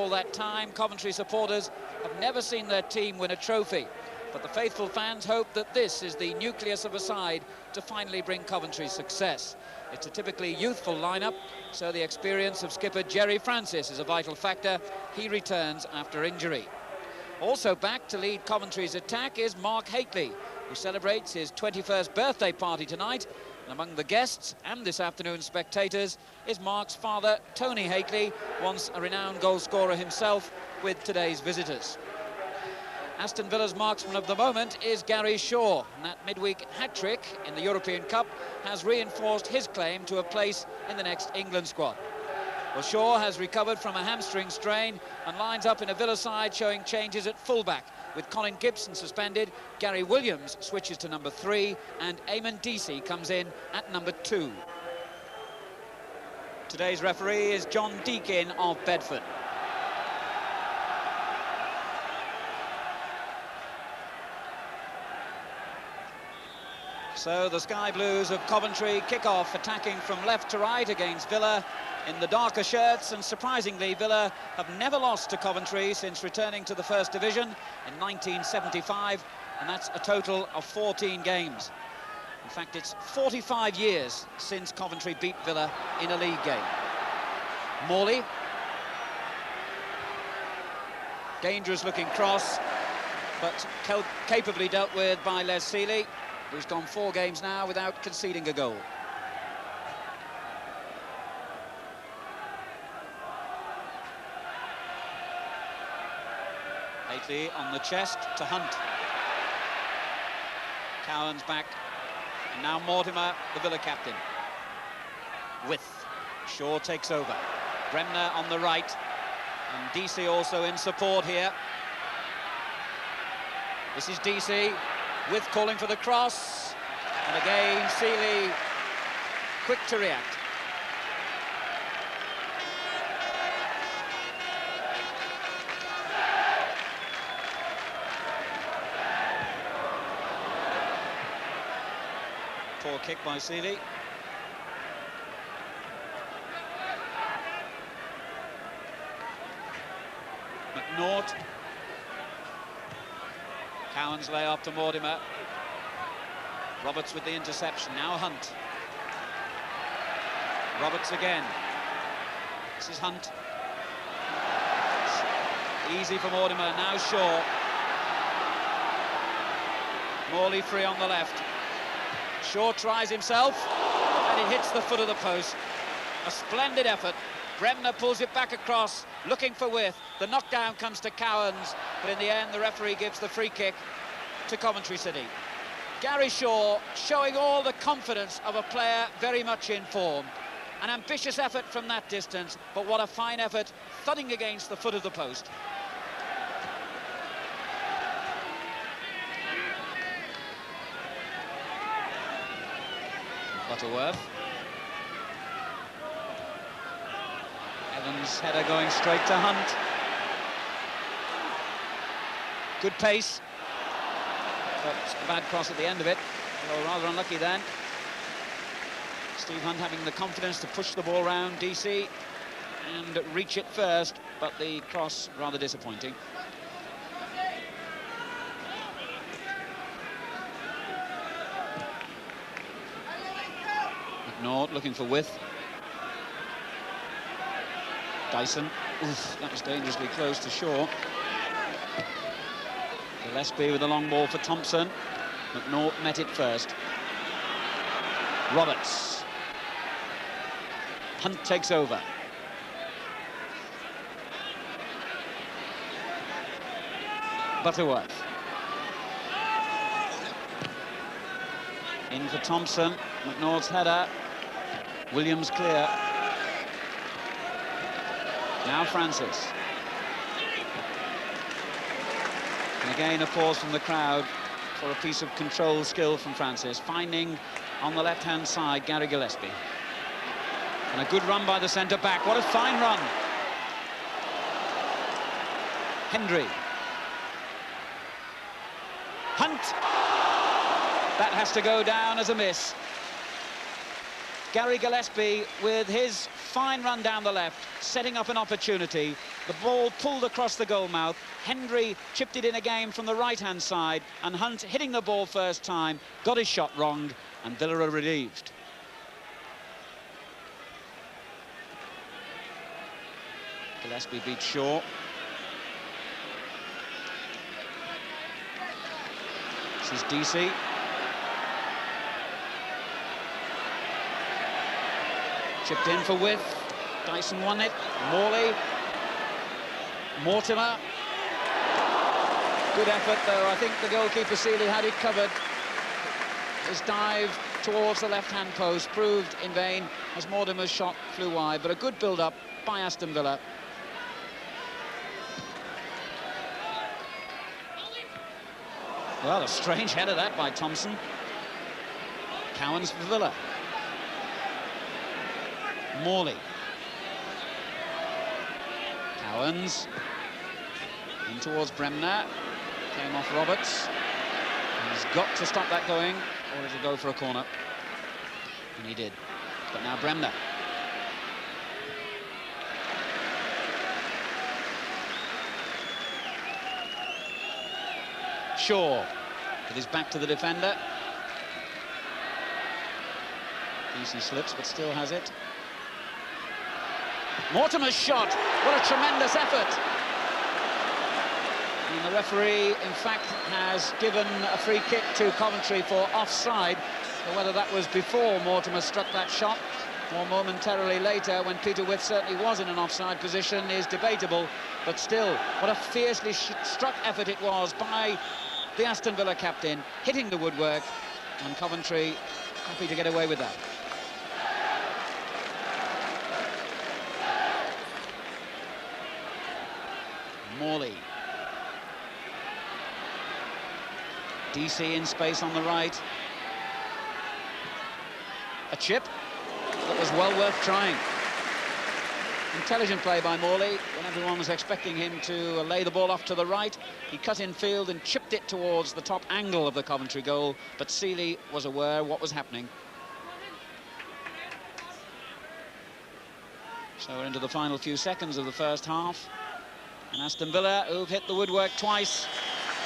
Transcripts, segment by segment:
all that time, Coventry supporters have never seen their team win a trophy. But the faithful fans hope that this is the nucleus of a side to finally bring Coventry success. It's a typically youthful lineup, so the experience of skipper Gerry Francis is a vital factor. He returns after injury. Also back to lead Coventry's attack is Mark Hateley, who celebrates his 21st birthday party tonight. And among the guests and this afternoon's spectators is Mark's father, Tony Hateley, once a renowned goalscorer himself, with today's visitors. Aston Villa's marksman of the moment is Gary Shaw, and that midweek hat-trick in the European Cup has reinforced his claim to a place in the next England squad. Well, Shaw has recovered from a hamstring strain and lines up in a Villa side showing changes at fullback. With Colin Gibson suspended, Gary Williams switches to number 3 and Eamon Deacy comes in at number 2. Today's referee is John Deakin of Bedford. So the Sky Blues of Coventry kick off attacking from left to right against Villa in the darker shirts, and surprisingly Villa have never lost to Coventry since returning to the First Division in 1975, and that's a total of 14 games. In fact, it's 45 years since Coventry beat Villa in a league game. Morley. Dangerous looking cross, but capably dealt with by Les Sealey, who's gone 4 games now without conceding a goal. Hateley on the chest to Hunt. Cowans back, and now Mortimer, the Villa captain. Withe. Shaw takes over. Bremner on the right, and Deacy also in support here. This is Deacy. Withe calling for the cross, and again Sealey quick to react. Poor kick by Sealey. McNaught. Cowans lay up to Mortimer. Roberts with the interception. Now Hunt. Roberts again. This is Hunt. Easy for Mortimer. Now Shaw. Morley free on the left. Shaw tries himself, and it hits the foot of the post. A splendid effort. Bremner pulls it back across, looking for Withe. The knockdown comes to Cowans, but in the end the referee gives the free kick to Coventry City. Gary Shaw showing all the confidence of a player very much in form. An ambitious effort from that distance, but what a fine effort, thudding against the foot of the post. Butterworth. Evans' header going straight to Hunt. Good pace, but a bad cross at the end of it. Well, rather unlucky then. Steve Hunt having the confidence to push the ball round Deacy and reach it first, but the cross rather disappointing. McNaught looking for Withe. Dyson. Oof, that was dangerously close to Shaw. Gillespie with a long ball for Thompson. McNaught met it first. Roberts. Hunt takes over. Butterworth. In for Thompson. McNaught's header. Williams clear. Now Francis. And again a pause from the crowd for a piece of control skill from Francis, finding on the left-hand side Gary Gillespie. And a good run by the centre-back. What a fine run. Hendry. Hunt. That has to go down as a miss. Gary Gillespie with his fine run down the left, setting up an opportunity, The ball pulled across the goal mouth. Hendry chipped it in again from the right-hand side, and Hunt, hitting the ball first time, got his shot wrong, and Villa are relieved. Gillespie beats Shaw. This is Deacy. Chipped in for Withe. Dyson won it. Morley. Mortimer. Good effort, though. I think the goalkeeper, Sealey, had it covered. His dive towards the left-hand post proved in vain as Mortimer's shot flew wide, but a good build-up by Aston Villa. Well, a strange header that by Thompson. Cowans for Villa. Morley. Cowans. In towards Bremner. Came off Roberts. He's got to stop that going, or it'll go for a corner. And he did. But now Bremner. Shaw with his back to the defender. Deacy slips, but still has it. Mortimer's shot. What a tremendous effort. And the referee, in fact, has given a free kick to Coventry for offside. But whether that was before Mortimer struck that shot or momentarily later, when Peter Withe certainly was in an offside position, is debatable. But still, what a fiercely struck effort it was by the Aston Villa captain, hitting the woodwork, and Coventry happy to get away with that. Morley. Deacy in space on the right. A chip that was well worth trying. Intelligent play by Morley. When everyone was expecting him to lay the ball off to the right, he cut in field and chipped it towards the top angle of the Coventry goal, but Sealey was aware what was happening. So we're into the final few seconds of the first half, and Aston Villa, who've hit the woodwork twice,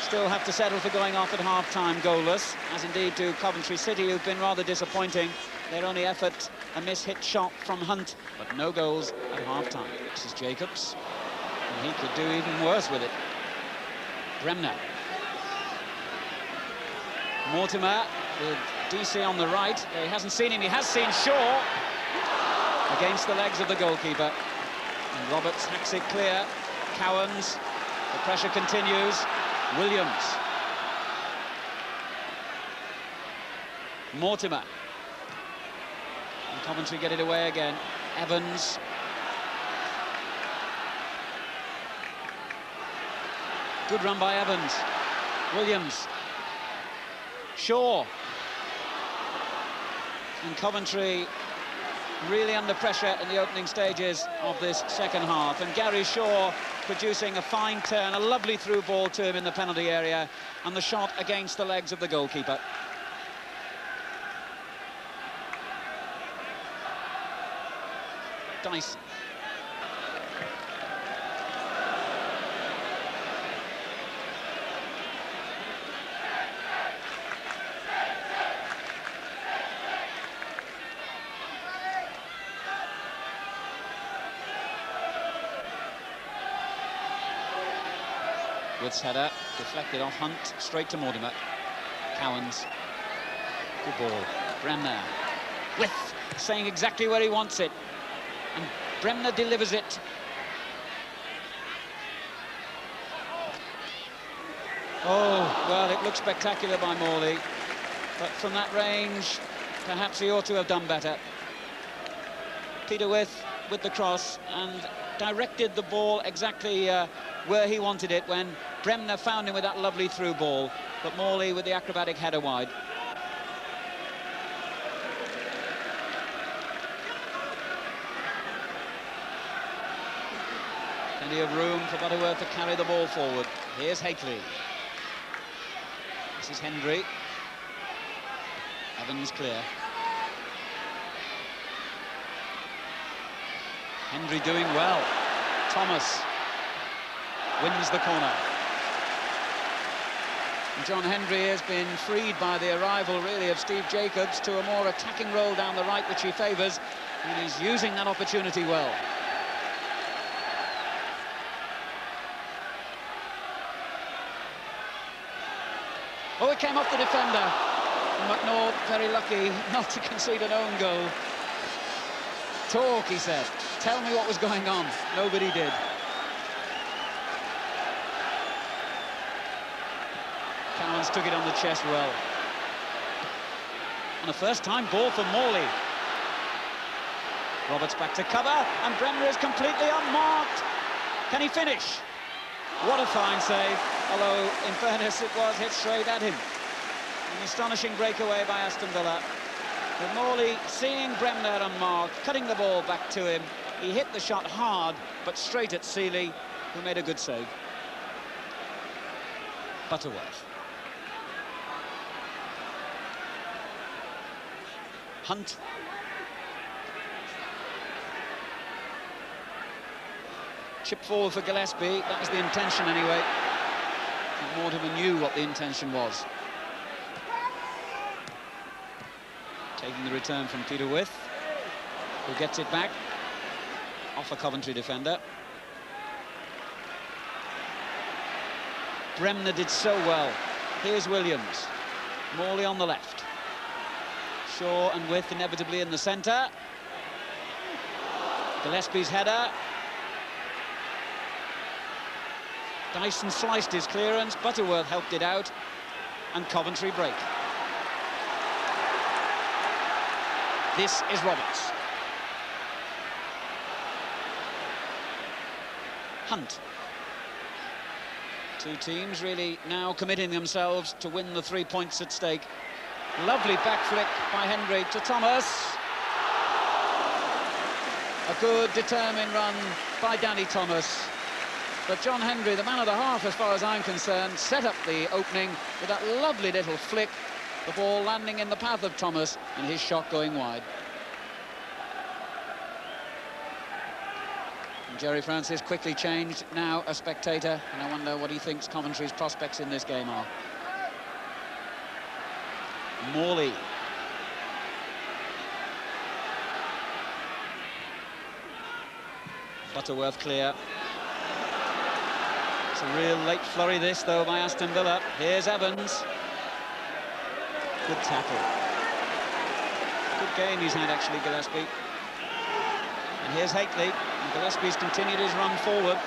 still have to settle for going off at half-time goalless, as indeed do Coventry City, who've been rather disappointing. Their only effort, a miss-hit shot from Hunt, but no goals at half-time. This is Jacobs, and he could do even worse with it. Bremner. Mortimer with Deacy on the right. He hasn't seen him, he has seen Shaw against the legs of the goalkeeper. And Roberts hacks it clear. Cowans, the pressure continues. Williams. Mortimer. And Coventry get it away again. Evans. Good run by Evans. Williams. Shaw. And Coventry really under pressure in the opening stages of this second half. And Gary Shaw producing a fine turn, a lovely through ball to him in the penalty area, and the shot against the legs of the goalkeeper. Dyson. Withe's header deflected off Hunt, straight to Mortimer. Cowans. Good ball. Bremner. Withe saying exactly where he wants it. And Bremner delivers it. Oh, well, it looks spectacular by Morley. But from that range, perhaps he ought to have done better. Peter Withe with the cross and directed the ball exactly where he wanted it when Bremner found him with that lovely through ball, but Morley with the acrobatic header wide. Plenty of room for Butterworth to carry the ball forward. Here's Highfield. This is Hendry. Evans clear. Hendry doing well. Thomas. wins the corner. And John Hendry has been freed by the arrival, really, of Steve Jacobs to a more attacking role down the right, which he favours, and he's using that opportunity well. Oh, it came off the defender. McNaught, very lucky not to concede an own goal. Talk, he said. Tell me what was going on. Nobody did. Cowans took it on the chest well. And a first-time ball for Morley. Roberts back to cover, and Bremner is completely unmarked. Can he finish? What a fine save, although, in fairness, it was hit straight at him. An astonishing breakaway by Aston Villa. With Morley seeing Bremner unmarked, cutting the ball back to him. He hit the shot hard, but straight at Sealey, who made a good save. Butterworth. Hunt. Chip forward for Gillespie, that was the intention anyway. And Mortimer knew what the intention was. Taking the return from Peter Withe, who gets it back off a Coventry defender. Bremner did so well. Here's Williams. Morley on the left. Shaw and Withe inevitably in the centre. Gillespie's header. Dyson sliced his clearance, Butterworth helped it out, and Coventry break. This is Roberts. Hunt. Two teams really now committing themselves to win the 3 points at stake. Lovely back flick by Hendry to Thomas. A good, determined run by Danny Thomas. But John Hendry, the man of the half as far as I'm concerned, set up the opening with that lovely little flick, the ball landing in the path of Thomas and his shot going wide. And Jerry Francis quickly changed, now a spectator, and I wonder what he thinks Coventry's prospects in this game are. Morley. Butterworth clear. It's a real late flurry this, though, by Aston Villa. Here's Evans. Good tackle. Good game he's had, actually, Gillespie. And here's Hateley. And Gillespie's continued his run forward.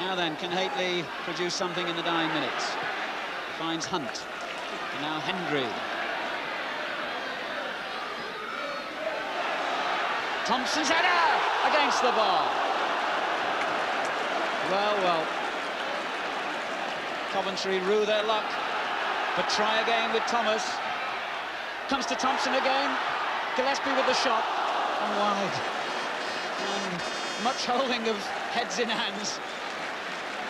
Now then, can Hateley produce something in the dying minutes? He finds Hunt. And now Hendry. Thompson's header against the bar. Well, well. Coventry rue their luck, but try again with Thomas. Comes to Thompson again. Gillespie with the shot. And wide. And much holding of heads in hands,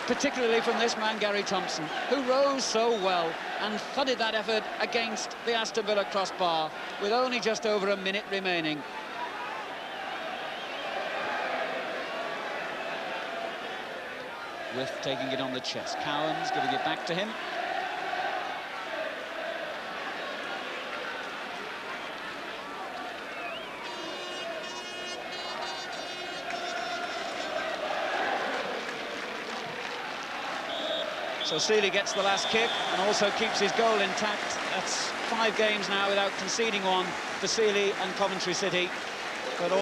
particularly from this man, Gary Thompson, who rose so well and thudded that effort against the Aston Villa crossbar with only just over a minute remaining. Withe taking it on the chest. Cowans giving it back to him. So Sealey gets the last kick and also keeps his goal intact. That's 5 games now without conceding one for Sealey and Coventry City.